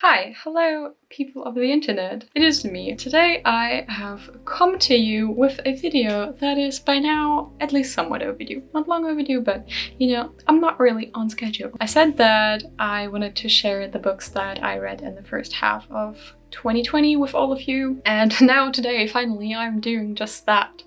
Hi, hello people of the internet, it is me. Today I have come to you with a video that is by now at least somewhat overdue. Not long overdue, but you know, I'm not really on schedule. I said that I wanted to share the books that I read in the first half of 2020 with all of you, and now today finally I'm doing just that.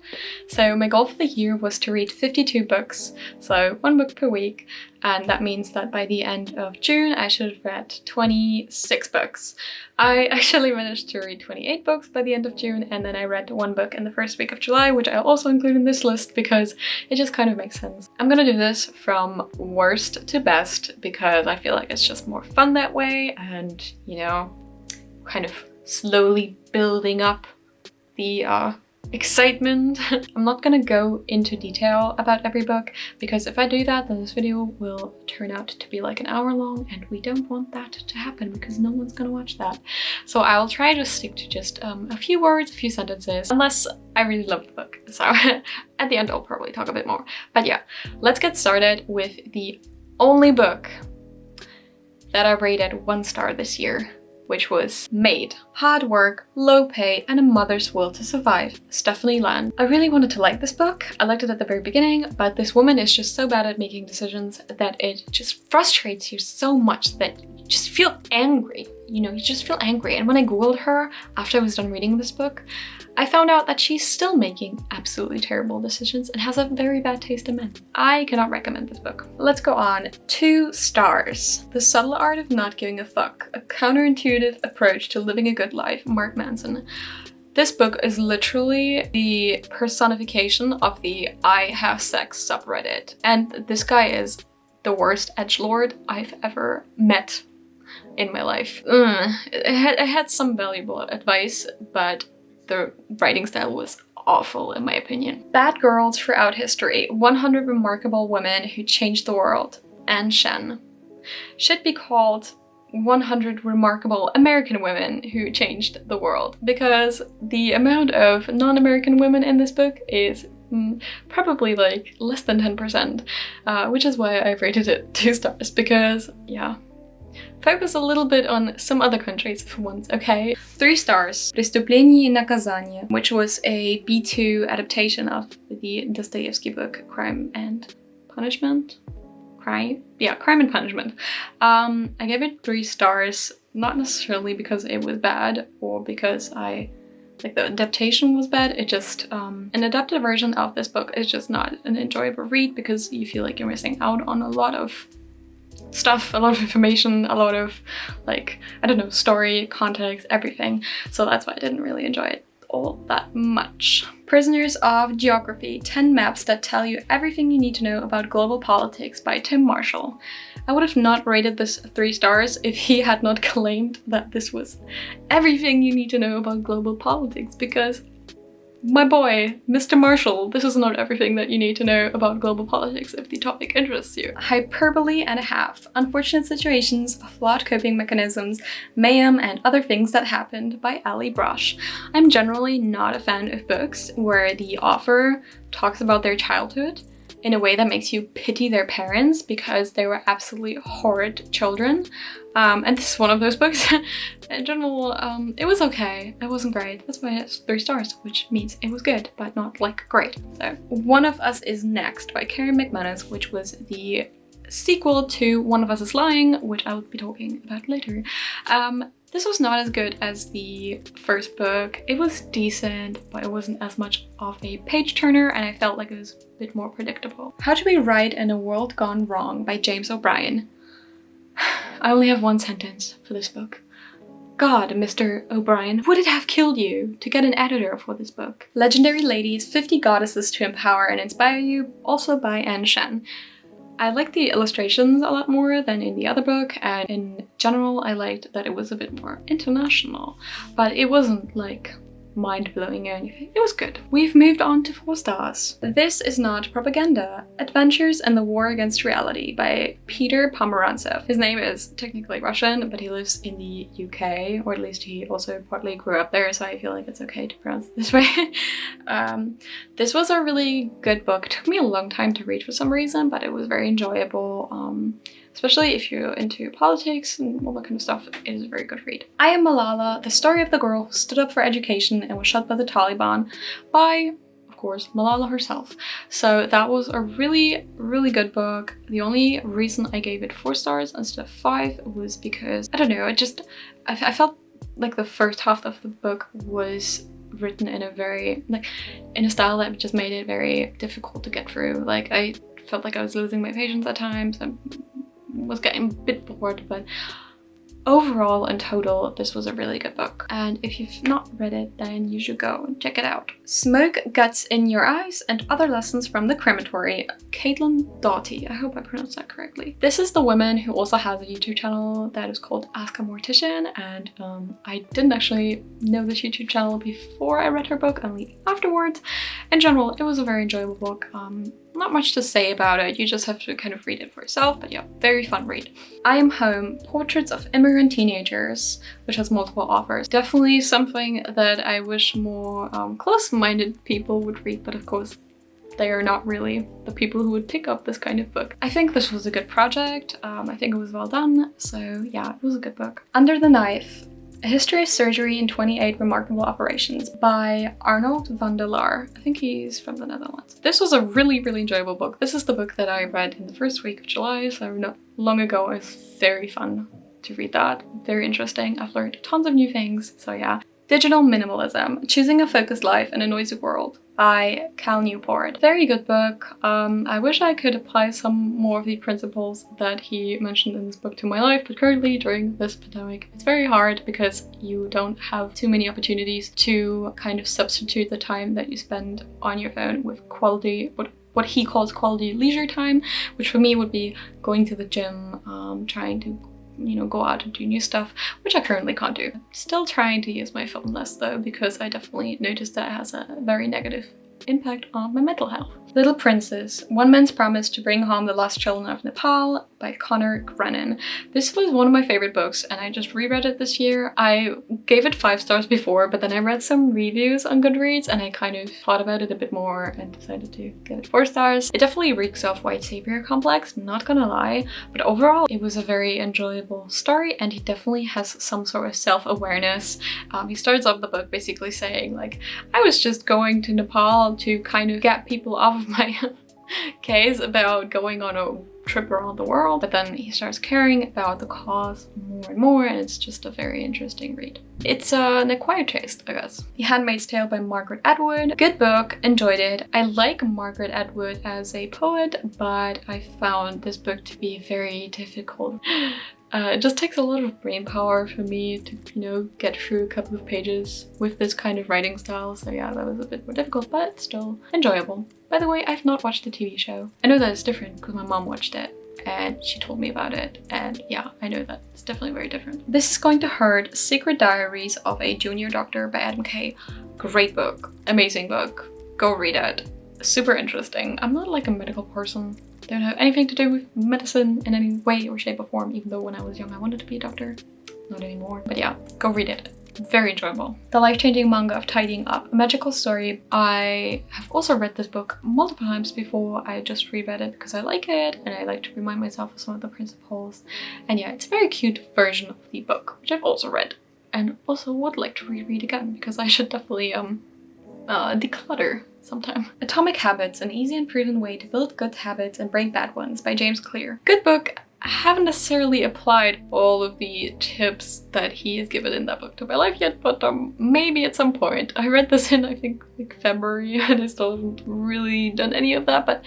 So my goal for the year was to read 52 books, so one book per week, and that means that by the end of June I should have read 26 books. I actually managed to read 28 books by the end of June, and then I read one book in the first week of July, which I'll also include in this list because it just kind of makes sense. I'm gonna do this from worst to best because I feel like it's just more fun that way, and you know, kind of slowly building up the excitement. I'm not gonna go into detail about every book because if I do that, then this video will turn out to be like an hour long, and we don't want that to happen because no one's gonna watch that. So I will try to stick to just a few words, a few sentences, unless I really love the book. So at the end I'll probably talk a bit more. But yeah, let's get started with the only book that I rated 1 star this year, which was Made. Hard work, low pay, and a mother's will to survive. Stephanie Land. I really wanted to like this book. I liked it at the very beginning, but this woman is just so bad at making decisions that it just frustrates you so much that you just feel angry. You know, you just feel angry. And when I googled her after I was done reading this book, I found out that she's still making absolutely terrible decisions and has a very bad taste in men. I cannot recommend this book. Let's go on. 2 stars. The Subtle Art of Not Giving a Fuck. A counterintuitive approach to living a good life. Mark Manson. This book is literally the personification of the I have sex subreddit. And this guy is the worst edgelord I've ever met in my life. It had some valuable advice, but the writing style was awful in my opinion. Bad Girls Throughout History. 100 Remarkable Women Who Changed the World. Anne Shen. Should be called 100 Remarkable American Women Who Changed the World, because the amount of non-American women in this book is probably like less than 10%, which is why I rated it 2 stars, because yeah. Focus a little bit on some other countries for once, okay? 3 stars. Преступление и наказание, which was a B2 adaptation of the Dostoevsky book Crime and Punishment? Crime and Punishment. I gave it 3 stars, not necessarily because it was bad or because the adaptation was bad. It just, an adapted version of this book is just not an enjoyable read because you feel like you're missing out on a lot of stuff, a lot of information, a lot of like, I don't know, story, context, everything. So that's why I didn't really enjoy it all that much. Prisoners of Geography. 10 Maps That Tell You Everything You Need to Know About Global Politics by Tim Marshall. I would have not rated this 3 stars if he had not claimed that this was everything you need to know about global politics, because my boy, Mr. Marshall, this is not everything that you need to know about global politics if the topic interests you. Hyperbole and a Half. Unfortunate Situations, Flawed Coping Mechanisms, Mayhem, and Other Things That Happened by Ali Brosh. I'm generally not a fan of books where the author talks about their childhood in a way that makes you pity their parents because they were absolutely horrid children. And this is one of those books. In general, it was okay. It wasn't great. That's why it's 3 stars, which means it was good, but not like great. So, One of Us Is Next by Carrie McManus, which was the sequel to One of Us Is Lying, which I will be talking about later. This was not as good as the first book. It was decent, but it wasn't as much of a page turner, and I felt like it was a bit more predictable. How to Be Right in a World Gone Wrong by James O'Brien. I only have 1 sentence for this book. God, Mr. O'Brien, would it have killed you to get an editor for this book? Legendary Ladies, 50 Goddesses to Empower and Inspire You, also by Anne Shen. I liked the illustrations a lot more than in the other book, and in general I liked that it was a bit more international, but it wasn't like mind-blowing or anything. It was good. We've moved on to 4 stars. This Is Not Propaganda. Adventures and the War Against Reality by Peter Pomerantsev. His name is technically Russian, but he lives in the UK, or at least he also partly grew up there, so I feel like it's okay to pronounce it this way. This was a really good book. It took me a long time to read for some reason, but it was very enjoyable. especially if you're into politics and all that kind of stuff. It is a very good read. I Am Malala, the story of the girl who stood up for education and was shot by the Taliban, by, of course, Malala herself. So that was a really, really good book. The only reason I gave it 4 stars instead of 5 was because, I don't know, I felt like the first half of the book was written in a very, like, in a style that just made it very difficult to get through. Like, I felt like I was losing my patience at times. I was getting a bit bored, but overall, in total, this was a really good book. And if you've not read it, then you should go and check it out. Smoke, Guts in Your Eyes and Other Lessons from the Crematory, Caitlin Doughty. I hope I pronounced that correctly. This is the woman who also has a YouTube channel that is called Ask a Mortician, and I didn't actually know this YouTube channel before I read her book, only afterwards. In general, it was a very enjoyable book. Not much to say about it, you just have to kind of read it for yourself, but yeah, very fun read. I Am Home, Portraits of Immigrant Teenagers, which has multiple authors. Definitely something that I wish more close-minded people would read, but of course they are not really the people who would pick up this kind of book. I think this was a good project, I think it was well done, so yeah, it was a good book. Under the Knife, A History of Surgery in 28 Remarkable Operations by Arnold van der Laar. I think he's from the Netherlands. This was a really, really enjoyable book. This is the book that I read in the first week of July, so not long ago. It was very fun to read that. Very interesting. I've learned tons of new things, so yeah. Digital Minimalism, Choosing a Focused Life in a Noisy World by Cal Newport. Very good book. I wish I could apply some more of the principles that he mentioned in this book to my life, but currently during this pandemic it's very hard because you don't have too many opportunities to kind of substitute the time that you spend on your phone with quality, what he calls quality leisure time, which for me would be going to the gym, trying to, you know, go out and do new stuff, which I currently can't do. Still trying to use my phone less though, because I definitely noticed that it has a very negative impact on my mental health. Little Princess, One Man's Promise to Bring Home the Lost Children of Nepal by Connor Grennan. This was one of my favorite books and I just reread it this year. I gave it 5 stars before, but then I read some reviews on Goodreads and I kind of thought about it a bit more and decided to give it 4 stars. It definitely reeks of white savior complex, not gonna lie, but overall it was a very enjoyable story and he definitely has some sort of self-awareness. He starts off the book basically saying, like, I was just going to Nepal to kind of get people off of my case about going on a trip around the world, but then he starts caring about the cause more and more, and it's just a very interesting read. It's an acquired taste, I guess. The Handmaid's Tale by Margaret Atwood. Good book, enjoyed it. I like Margaret Atwood as a poet, but I found this book to be very difficult. It just takes a lot of brain power for me to, you know, get through a couple of pages with this kind of writing style. So yeah, that was a bit more difficult, but still enjoyable. By the way, I've not watched the TV show. I know that it's different because my mom watched it and she told me about it. And yeah, I know that it's definitely very different. This Is Going to Hurt, Secret Diaries of a Junior Doctor by Adam Kay. Great book, amazing book. Go read it. Super interesting. I'm not like a medical person. Don't have anything to do with medicine in any way or shape or form, even though when I was young I wanted to be a doctor. Not anymore. But yeah, go read it. Very enjoyable. The Life-Changing Manga of Tidying Up, a Magical Story. I have also read this book multiple times before. I just reread it because I like it and I like to remind myself of some of the principles. And yeah, it's a very cute version of the book, which I've also read and also would like to reread again because I should definitely declutter sometime. Atomic Habits, an easy and proven way to build good habits and break bad ones by James Clear. Good book. I haven't necessarily applied all of the tips that he has given in that book to my life yet, but maybe at some point. I read this in, I think, like February, and I still haven't really done any of that, but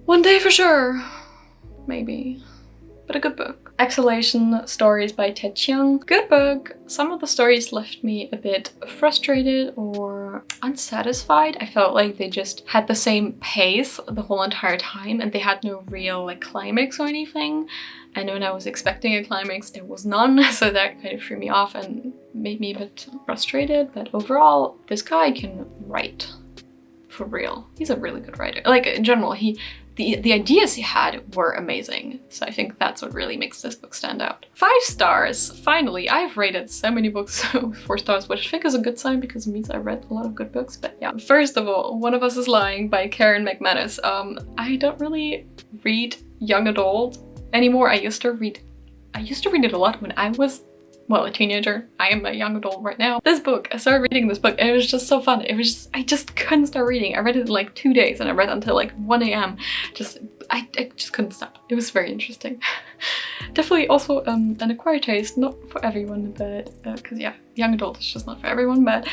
one day for sure. Maybe. But a good book. Exhalation Stories by Ted Chiang. Good book. Some of the stories left me a bit frustrated or unsatisfied. I felt like they just had the same pace the whole entire time and they had no real like climax or anything. And when I was expecting a climax, there was none, so that kind of threw me off and made me a bit frustrated. But overall, this guy can write for real. He's a really good writer. Like in general, the ideas he had were amazing. So I think that's what really makes this book stand out. 5 stars. Finally, I've rated so many books with 4 stars, which I think is a good sign because it means I read a lot of good books. But yeah, first of all, One of Us is Lying by Karen McManus. I don't really read young adult anymore. I used to read it a lot when I was, well, a teenager. I am a young adult right now. This book, I started reading this book and it was just so fun. It was just, I just couldn't stop reading. I read it in like 2 days and I read until like 1 a.m. I just couldn't stop. It was very interesting. Definitely also an acquired taste, not for everyone, but because yeah, young adult is just not for everyone, but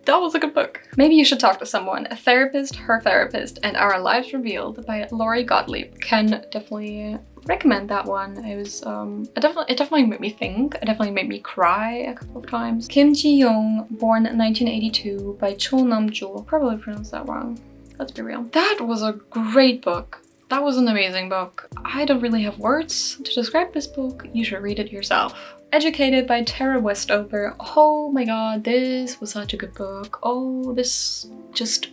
that was a good book. Maybe You Should Talk to Someone, A Therapist, Her Therapist, and Our Lives Revealed by Laurie Gottlieb. Can definitely recommend that one. It was it definitely made me think. It definitely made me cry a couple of times. Kim Ji-young, born 1982 by Cho Nam-joo. Probably pronounced that wrong. Let's be real. That was a great book. That was an amazing book. I don't really have words to describe this book. You should read it yourself. Educated by Tara Westover. Oh my god, this was such a good book. Oh, this just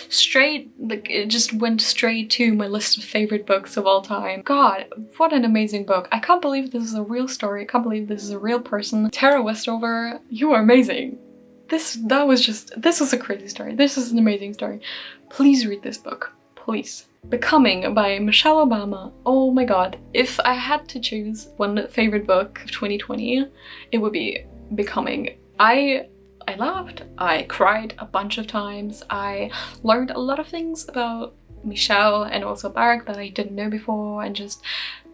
straight, like, it just went straight to my list of favorite books of all time. God, what an amazing book. I can't believe this is a real story. I can't believe this is a real person. Tara Westover, you are amazing. This was a crazy story. This is an amazing story. Please read this book. Please. Becoming by Michelle Obama. Oh my god. If I had to choose one favorite book of 2020, it would be Becoming. I laughed, I cried a bunch of times, I learned a lot of things about Michelle and also Barack that I didn't know before, and just,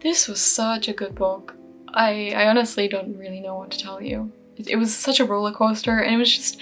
this was such a good book. I honestly don't really know what to tell you. It was such a roller coaster and it was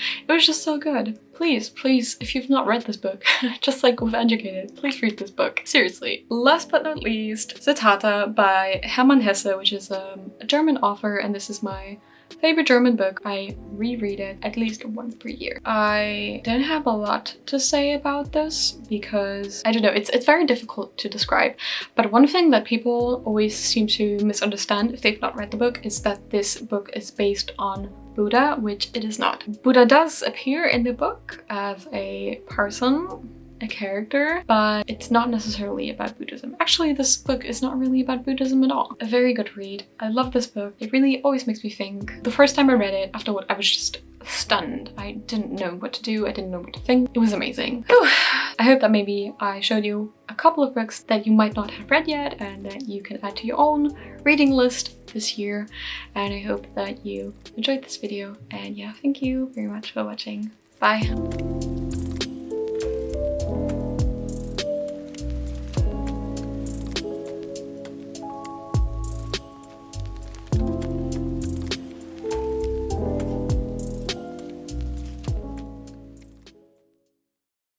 just so good. Please, please, if you've not read this book, just like with Educated, please read this book. Seriously. Last but not least, Zitate by Hermann Hesse, which is a German author, and this is my favorite German book. I reread it at least once per year. I don't have a lot to say about this because, I don't know, it's very difficult to describe. But one thing that people always seem to misunderstand if they've not read the book is that this book is based on Buddha, which it is not. Buddha does appear in the book as a person, a character, but it's not necessarily about Buddhism. Actually, this book is not really about Buddhism at all. A very good read. I love this book. It really always makes me think. The first time I read it, afterward, I was just stunned. I didn't know what to do. I didn't know what to think. It was amazing. Whew. I hope that maybe I showed you a couple of books that you might not have read yet and that you can add to your own reading list this year. And I hope that you enjoyed this video. And yeah, thank you very much for watching. Bye.